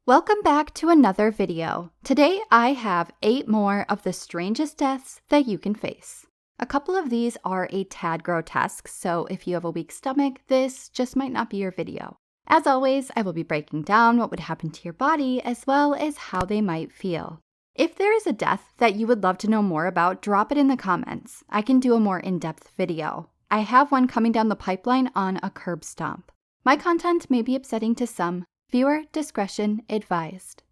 Welcome back to another video. Today I have 8 more of the strangest deaths that you can face. A couple of these are a tad grotesque, so if you have a weak stomach, this just might not be your video. As always, I will be breaking down what would happen to your body as well as how they might feel. If there is a death that you would love to know more about, drop it in the comments. I can do a more in-depth video. I have one coming down the pipeline on a curb stomp. My content may be upsetting to some. Viewer discretion advised.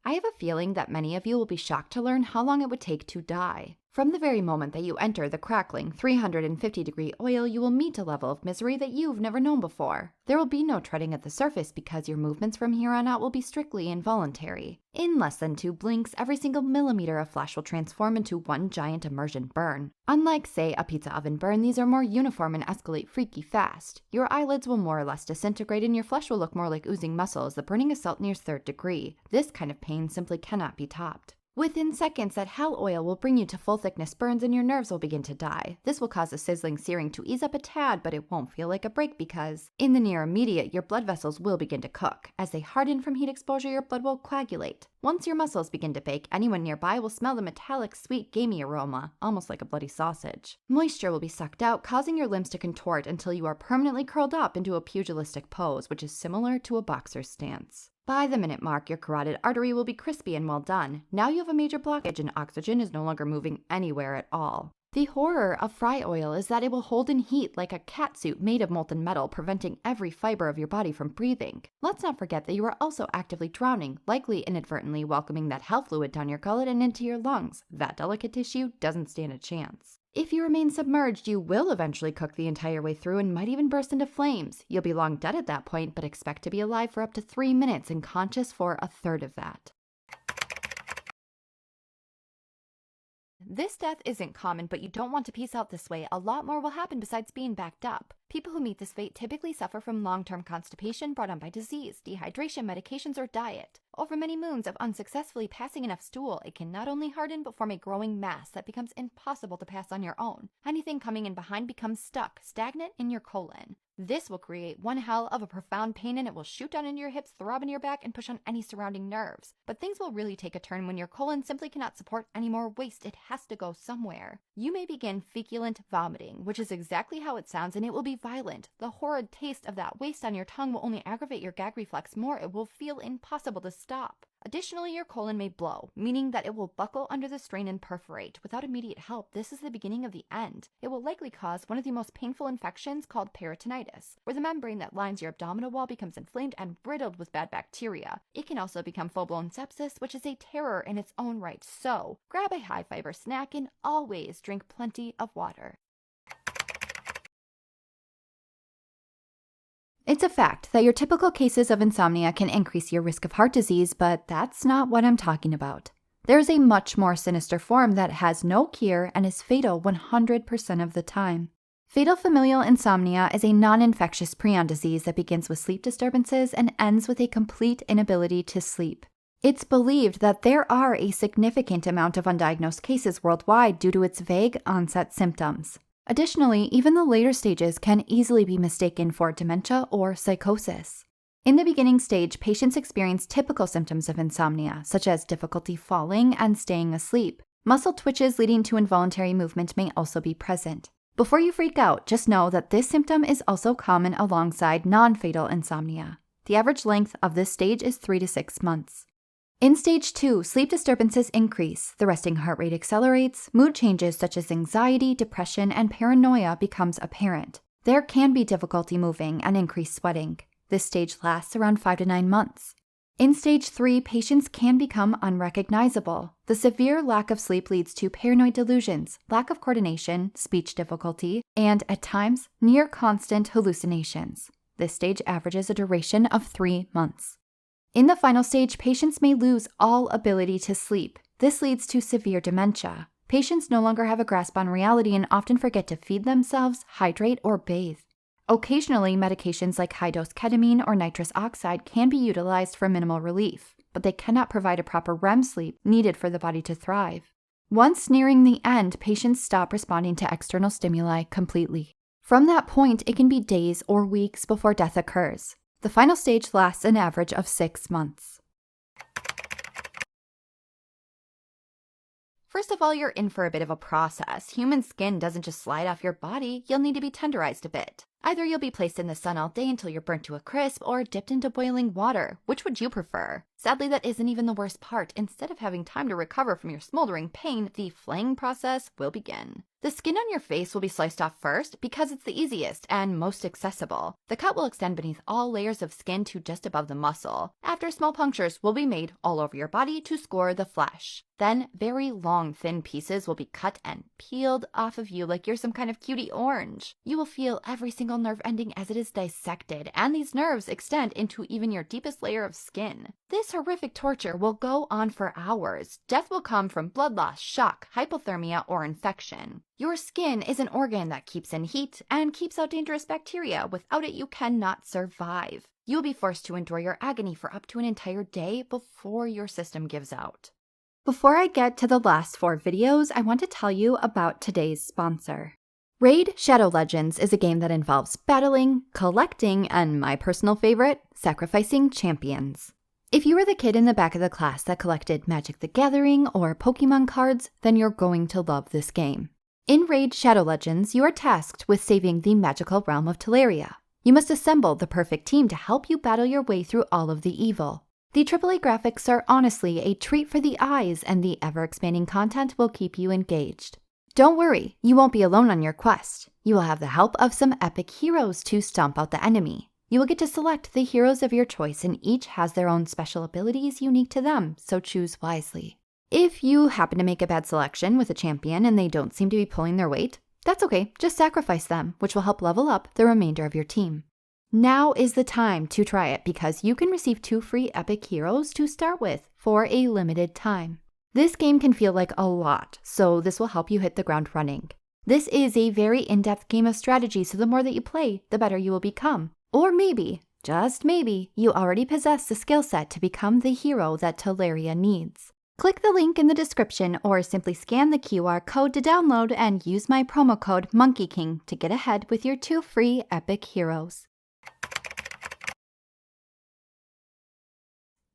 I have a feeling that many of you will be shocked to learn how long it would take to die. From the very moment that you enter the crackling 350-degree oil, you will meet a level of misery that you've never known before. There will be no treading at the surface because your movements from here on out will be strictly involuntary. In less than 2 blinks, every single millimeter of flesh will transform into one giant immersion burn. Unlike, say, a pizza oven burn, these are more uniform and escalate freaky fast. Your eyelids will more or less disintegrate and your flesh will look more like oozing muscle as the burning assault nears 3rd degree. This kind of pain simply cannot be topped. Within seconds, that hell oil will bring you to full-thickness burns and your nerves will begin to die. This will cause the sizzling searing to ease up a tad, but it won't feel like a break because, in the near immediate, your blood vessels will begin to cook. As they harden from heat exposure, your blood will coagulate. Once your muscles begin to bake, anyone nearby will smell the metallic, sweet, gamey aroma, almost like a bloody sausage. Moisture will be sucked out, causing your limbs to contort until you are permanently curled up into a pugilistic pose, which is similar to a boxer's stance. By the minute mark, your carotid artery will be crispy and well done. Now you have a major blockage and oxygen is no longer moving anywhere at all. The horror of fry oil is that it will hold in heat like a catsuit made of molten metal, preventing every fiber of your body from breathing. Let's not forget that you are also actively drowning, likely inadvertently welcoming that hell fluid down your gullet and into your lungs. That delicate tissue doesn't stand a chance. If you remain submerged, you will eventually cook the entire way through and might even burst into flames. You'll be long dead at that point, but expect to be alive for up to 3 minutes and conscious for a third of that. This death isn't common, but you don't want to peace out this way. A lot more will happen besides being backed up. People who meet this fate typically suffer from long-term constipation brought on by disease, dehydration, medications, or diet. Over many moons of unsuccessfully passing enough stool, it can not only harden but form a growing mass that becomes impossible to pass on your own. Anything coming in behind becomes stuck, stagnant in your colon. This will create one hell of a profound pain and it will shoot down into your hips, throb into your back, and push on any surrounding nerves. But things will really take a turn when your colon simply cannot support any more waste. It has to go somewhere. You may begin feculent vomiting, which is exactly how it sounds, and it will be violent. The horrid taste of that waste on your tongue will only aggravate your gag reflex more. It will feel impossible to stop. Additionally, your colon may blow, meaning that it will buckle under the strain and perforate. Without immediate help, this is the beginning of the end. It will likely cause one of the most painful infections called peritonitis, where the membrane that lines your abdominal wall becomes inflamed and riddled with bad bacteria. It can also become full-blown sepsis, which is a terror in its own right. So, grab a high-fiber snack and always drink plenty of water. It's a fact that your typical cases of insomnia can increase your risk of heart disease, but that's not what I'm talking about. There is a much more sinister form that has no cure and is fatal 100% of the time. Fatal familial insomnia is a non-infectious prion disease that begins with sleep disturbances and ends with a complete inability to sleep. It's believed that there are a significant amount of undiagnosed cases worldwide due to its vague onset symptoms. Additionally, even the later stages can easily be mistaken for dementia or psychosis. In the beginning stage, patients experience typical symptoms of insomnia, such as difficulty falling and staying asleep. Muscle twitches leading to involuntary movement may also be present. Before you freak out, just know that this symptom is also common alongside non-fatal insomnia. The average length of this stage is 3 to 6 months. In stage 2, sleep disturbances increase, the resting heart rate accelerates, mood changes such as anxiety, depression, and paranoia becomes apparent. There can be difficulty moving and increased sweating. This stage lasts around 5 to 9 months. In stage 3, patients can become unrecognizable. The severe lack of sleep leads to paranoid delusions, lack of coordination, speech difficulty, and, at times, near constant hallucinations. This stage averages a duration of 3 months. In the final stage, patients may lose all ability to sleep. This leads to severe dementia. Patients no longer have a grasp on reality and often forget to feed themselves, hydrate, or bathe. Occasionally, medications like high-dose ketamine or nitrous oxide can be utilized for minimal relief, but they cannot provide a proper REM sleep needed for the body to thrive. Once nearing the end, patients stop responding to external stimuli completely. From that point, it can be days or weeks before death occurs. The final stage lasts an average of 6 months. First of all, you're in for a bit of a process. Human skin doesn't just slide off your body, you'll need to be tenderized a bit. Either you'll be placed in the sun all day until you're burnt to a crisp, or dipped into boiling water. Which would you prefer? Sadly, that isn't even the worst part. Instead of having time to recover from your smoldering pain, the flaying process will begin. The skin on your face will be sliced off first because it's the easiest and most accessible. The cut will extend beneath all layers of skin to just above the muscle. After, small punctures will be made all over your body to score the flesh. Then, very long, thin pieces will be cut and peeled off of you like you're some kind of cutie orange. You will feel every single nerve ending as it is dissected, and these nerves extend into even your deepest layer of skin. This horrific torture will go on for hours. Death will come from blood loss, shock, hypothermia, or infection. Your skin is an organ that keeps in heat and keeps out dangerous bacteria. Without it, you cannot survive. You'll be forced to endure your agony for up to an entire day before your system gives out. Before I get to the last 4 videos, I want to tell you about today's sponsor. Raid Shadow Legends is a game that involves battling, collecting, and my personal favorite, sacrificing champions. If you were the kid in the back of the class that collected Magic the Gathering or Pokemon cards, then you're going to love this game. In Raid Shadow Legends, you are tasked with saving the magical realm of Teleria. You must assemble the perfect team to help you battle your way through all of the evil. The AAA graphics are honestly a treat for the eyes, and the ever-expanding content will keep you engaged. Don't worry, you won't be alone on your quest. You will have the help of some epic heroes to stomp out the enemy. You will get to select the heroes of your choice, and each has their own special abilities unique to them, so choose wisely. If you happen to make a bad selection with a champion and they don't seem to be pulling their weight, that's okay, just sacrifice them, which will help level up the remainder of your team. Now is the time to try it because you can receive 2 free epic heroes to start with for a limited time. This game can feel like a lot, so this will help you hit the ground running. This is a very in-depth game of strategy, so the more that you play, the better you will become. Or maybe, just maybe, you already possess the skill set to become the hero that Teleria needs. Click the link in the description or simply scan the QR code to download and use my promo code MonkeyKing to get ahead with your 2 free epic heroes.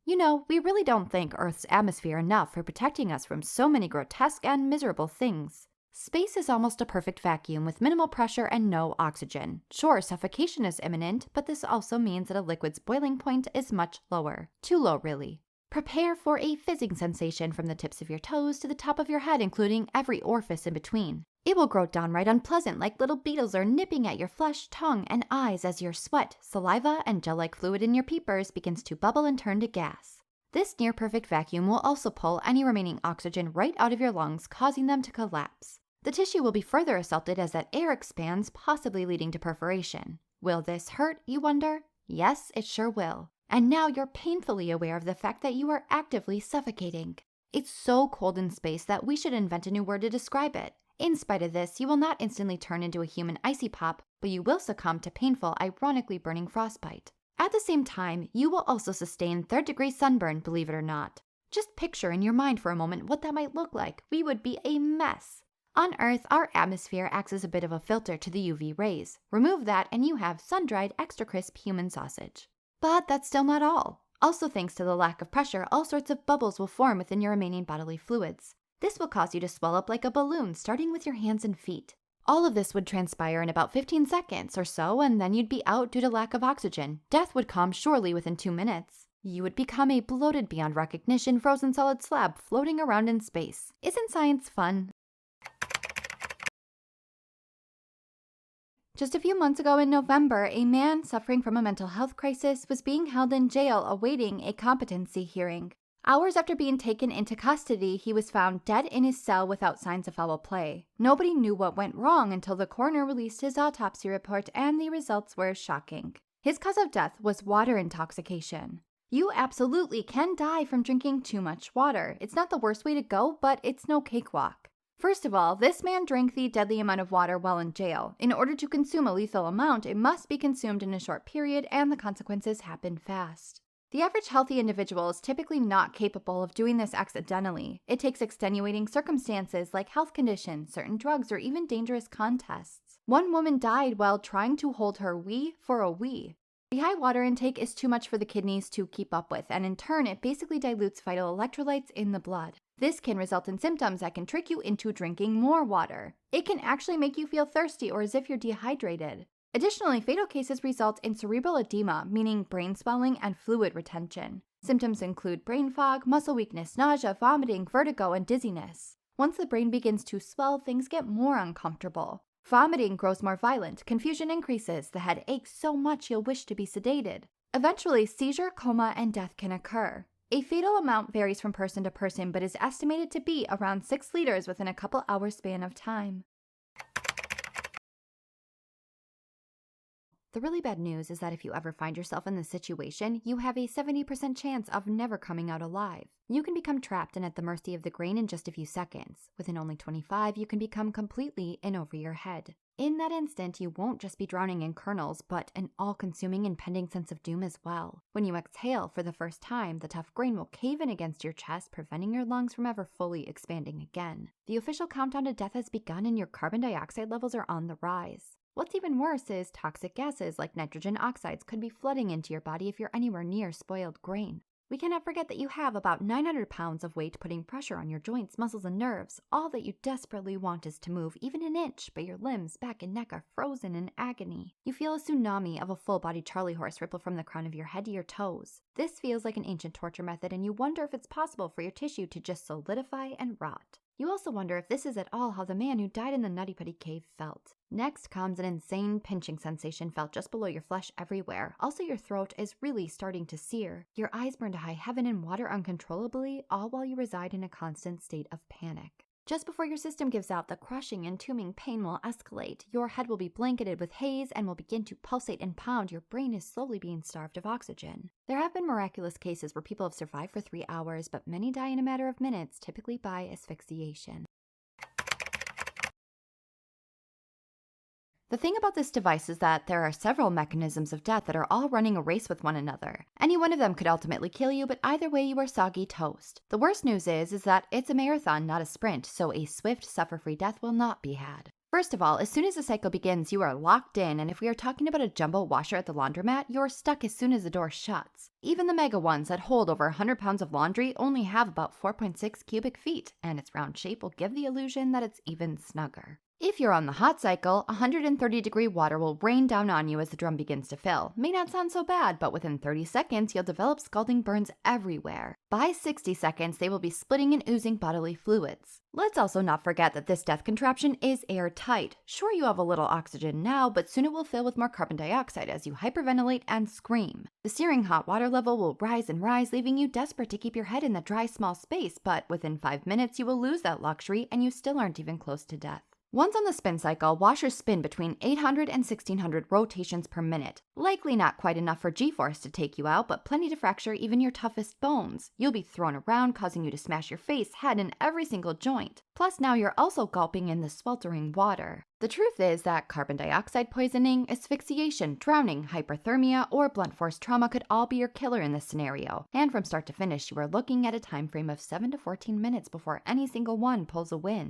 You know, we really don't thank Earth's atmosphere enough for protecting us from so many grotesque and miserable things. Space is almost a perfect vacuum with minimal pressure and no oxygen. Sure, suffocation is imminent, but this also means that a liquid's boiling point is much lower. Too low, really. Prepare for a fizzing sensation from the tips of your toes to the top of your head, including every orifice in between. It will grow downright unpleasant, like little beetles are nipping at your flesh, tongue, and eyes as your sweat, saliva, and gel-like fluid in your peepers begins to bubble and turn to gas. This near-perfect vacuum will also pull any remaining oxygen right out of your lungs, causing them to collapse. The tissue will be further assaulted as that air expands, possibly leading to perforation. Will this hurt, you wonder? Yes, it sure will. And now you're painfully aware of the fact that you are actively suffocating. It's so cold in space that we should invent a new word to describe it. In spite of this, you will not instantly turn into a human icy pop, but you will succumb to painful, ironically burning frostbite. At the same time, you will also sustain 3rd-degree sunburn, believe it or not. Just picture in your mind for a moment what that might look like. We would be a mess. On Earth, our atmosphere acts as a bit of a filter to the UV rays. Remove that and you have sun-dried, extra crisp human sausage. But that's still not all. Also, thanks to the lack of pressure, all sorts of bubbles will form within your remaining bodily fluids. This will cause you to swell up like a balloon, starting with your hands and feet. All of this would transpire in about 15 seconds or so, and then you'd be out due to lack of oxygen. Death would come surely within 2 minutes. You would become a bloated beyond recognition frozen solid slab floating around in space. Isn't science fun? Just a few months ago in November, a man suffering from a mental health crisis was being held in jail awaiting a competency hearing. Hours after being taken into custody, he was found dead in his cell without signs of foul play. Nobody knew what went wrong until the coroner released his autopsy report, and the results were shocking. His cause of death was water intoxication. You absolutely can die from drinking too much water. It's not the worst way to go, but it's no cakewalk. First of all, this man drank the deadly amount of water while in jail. In order to consume a lethal amount, it must be consumed in a short period, and the consequences happen fast. The average healthy individual is typically not capable of doing this accidentally. It takes extenuating circumstances like health conditions, certain drugs, or even dangerous contests. One woman died while trying to hold her wee for a wee. The high water intake is too much for the kidneys to keep up with, and in turn, it basically dilutes vital electrolytes in the blood. This can result in symptoms that can trick you into drinking more water. It can actually make you feel thirsty or as if you're dehydrated. Additionally, fatal cases result in cerebral edema, meaning brain swelling and fluid retention. Symptoms include brain fog, muscle weakness, nausea, vomiting, vertigo, and dizziness. Once the brain begins to swell, things get more uncomfortable. Vomiting grows more violent, confusion increases, the head aches so much you'll wish to be sedated. Eventually, seizure, coma, and death can occur. A fatal amount varies from person to person, but is estimated to be around 6 liters within a couple hours span of time. The really bad news is that if you ever find yourself in this situation, you have a 70% chance of never coming out alive. You can become trapped and at the mercy of the grain in just a few seconds. Within only 25, you can become completely in over your head. In that instant, you won't just be drowning in kernels, but an all-consuming impending sense of doom as well. When you exhale for the first time, the tough grain will cave in against your chest, preventing your lungs from ever fully expanding again. The official countdown to death has begun and your carbon dioxide levels are on the rise. What's even worse is toxic gases like nitrogen oxides could be flooding into your body if you're anywhere near spoiled grain. We cannot forget that you have about 900 pounds of weight putting pressure on your joints, muscles, and nerves. All that you desperately want is to move even an inch, but your limbs, back, and neck are frozen in agony. You feel a tsunami of a full-body Charlie horse ripple from the crown of your head to your toes. This feels like an ancient torture method, and you wonder if it's possible for your tissue to just solidify and rot. You also wonder if this is at all how the man who died in the Nutty Putty Cave felt. Next comes an insane pinching sensation felt just below your flesh everywhere. Also, your throat is really starting to sear. Your eyes burn to high heaven and water uncontrollably, all while you reside in a constant state of panic. Just before your system gives out, the crushing, entombing pain will escalate. Your head will be blanketed with haze and will begin to pulsate and pound. Your brain is slowly being starved of oxygen. There have been miraculous cases where people have survived for 3 hours, but many die in a matter of minutes, typically by asphyxiation. The thing about this device is that there are several mechanisms of death that are all running a race with one another. Any one of them could ultimately kill you, but either way you are soggy toast. The worst news is that it's a marathon, not a sprint, so a swift, suffer-free death will not be had. First of all, as soon as the cycle begins, you are locked in, and if we are talking about a jumbo washer at the laundromat, you're stuck as soon as the door shuts. Even the mega ones that hold over 100 pounds of laundry only have about 4.6 cubic feet, and its round shape will give the illusion that it's even snugger. If you're on the hot cycle, 130-degree water will rain down on you as the drum begins to fill. May not sound so bad, but within 30 seconds, you'll develop scalding burns everywhere. By 60 seconds, they will be splitting and oozing bodily fluids. Let's also not forget that this death contraption is airtight. Sure, you have a little oxygen now, but soon it will fill with more carbon dioxide as you hyperventilate and scream. The searing hot water level will rise and rise, leaving you desperate to keep your head in the dry, small space, but within 5 minutes, you will lose that luxury and you still aren't even close to death. Once on the spin cycle, washers spin between 800 and 1600 rotations per minute. Likely not quite enough for G-force to take you out, but plenty to fracture even your toughest bones. You'll be thrown around, causing you to smash your face, head, and every single joint. Plus now you're also gulping in the sweltering water. The truth is that carbon dioxide poisoning, asphyxiation, drowning, hyperthermia, or blunt force trauma could all be your killer in this scenario. And from start to finish, you are looking at a time frame of 7 to 14 minutes before any single one pulls a win.